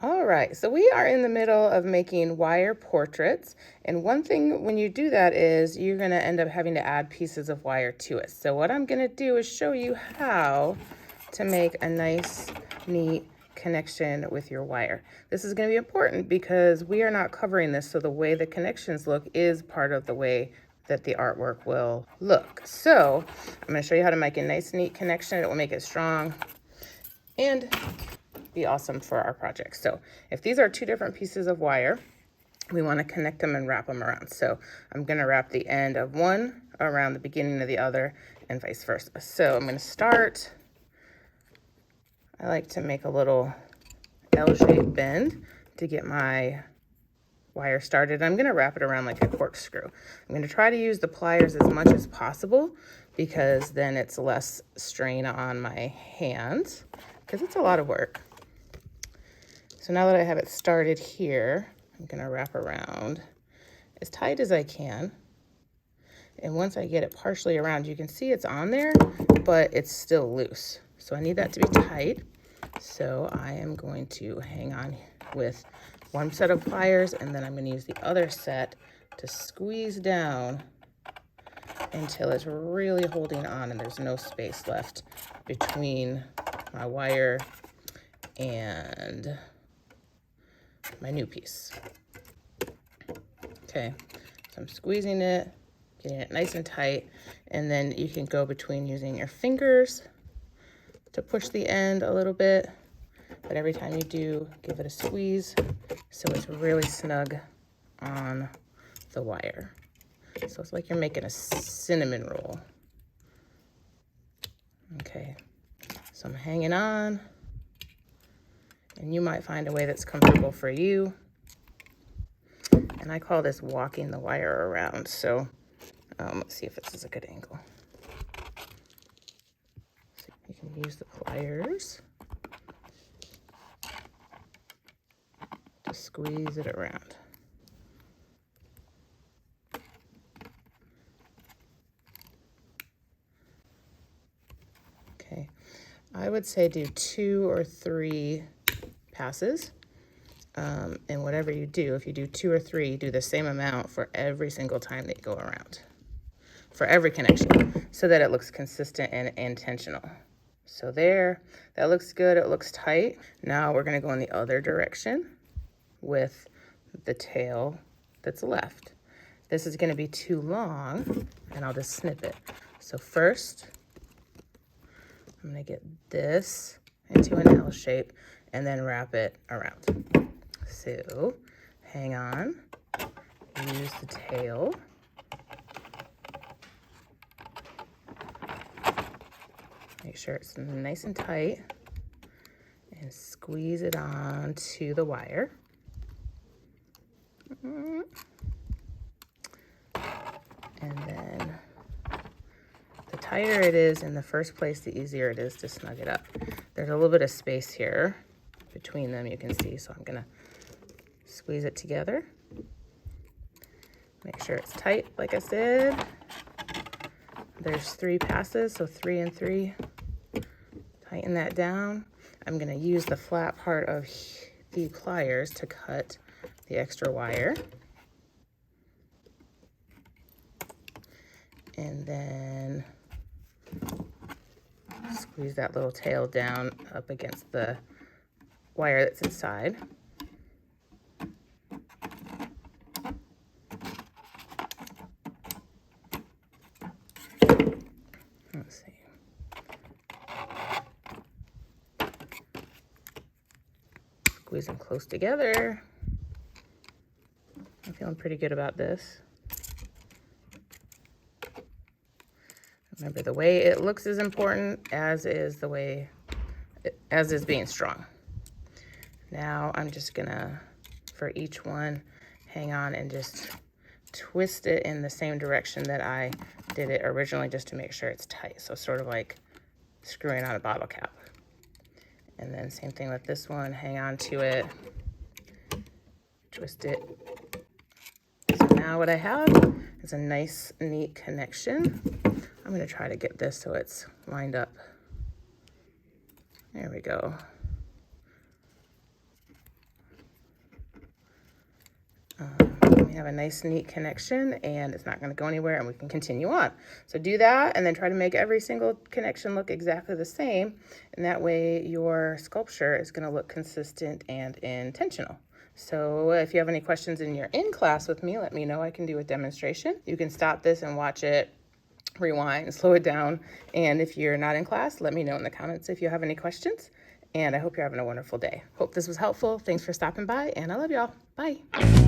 All right, so we are in the middle of making wire portraits. And one thing when you do that is you're gonna end up having to add pieces of wire to it. So what I'm gonna do is show you how to make a nice, neat connection with your wire. This is gonna be important because we are not covering this, so the way the connections look is part of the way that the artwork will look. So I'm gonna show you how to make a nice, neat connection. It will make it strong and be awesome for our project. So if these are two different pieces of wire, we want to connect them and wrap them around. So I'm going to wrap the end of one around the beginning of the other and vice versa. So I'm going to start, I like to make a little L-shaped bend to get my wire started. I'm going to wrap it around like a corkscrew. I'm going to try to use the pliers as much as possible because then it's less strain on my hands because it's a lot of work. So now that I have it started here, I'm gonna wrap around as tight as I can. And once I get it partially around, you can see it's on there, but it's still loose. So I need that to be tight. So I am going to hang on with one set of pliers, and then I'm gonna use the other set to squeeze down until it's really holding on and there's no space left between my wire and my new piece. Okay, so I'm squeezing it, getting it nice and tight, and then you can go between using your fingers to push the end a little bit, but every time you do, give it a squeeze so it's really snug on the wire. So it's like you're making a cinnamon roll. Okay, so I'm hanging on. And you might find a way that's comfortable for you. And I call this walking the wire around. So let's see if this is a good angle. So you can use the pliers to squeeze it around. Okay, I would say do 2 or 3 passes. And whatever you do, if you do 2 or 3, do the same amount for every single time that you go around, for every connection, so that it looks consistent and intentional. So there, that looks good, it looks tight. Now we're gonna go in the other direction with the tail that's left. This is gonna be too long, and I'll just snip it. So first, I'm gonna get this into an L shape and then wrap it around. So hang on, use the tail. Make sure it's nice and tight and squeeze it onto the wire. And then the tighter it is in the first place, the easier it is to snug it up. There's a little bit of space here between them, you can see, so I'm gonna squeeze it together. Make sure it's tight, like I said. There's 3 passes, so 3 and 3. Tighten that down. I'm gonna use the flat part of the pliers to cut the extra wire. And then squeeze that little tail down up against the wire that's inside. Let's see. Squeeze them close together. I'm feeling pretty good about this. Remember, the way it looks is important, as is being strong. Now I'm just gonna, for each one, hang on and just twist it in the same direction that I did it originally, just to make sure it's tight. So sort of like screwing on a bottle cap. And then same thing with this one, hang on to it, twist it. So now what I have is a nice, neat connection. I'm gonna try to get this so it's lined up. There we go. We have a nice, neat connection, and it's not going to go anywhere, and we can continue on. So do that, and then try to make every single connection look exactly the same, and that way your sculpture is going to look consistent and intentional. So if you have any questions and you're in class with me, let me know. I can do a demonstration. You can stop this and watch it, rewind, slow it down, and if you're not in class, let me know in the comments if you have any questions. And I hope you're having a wonderful day. Hope this was helpful. Thanks for stopping by, and I love y'all. Bye.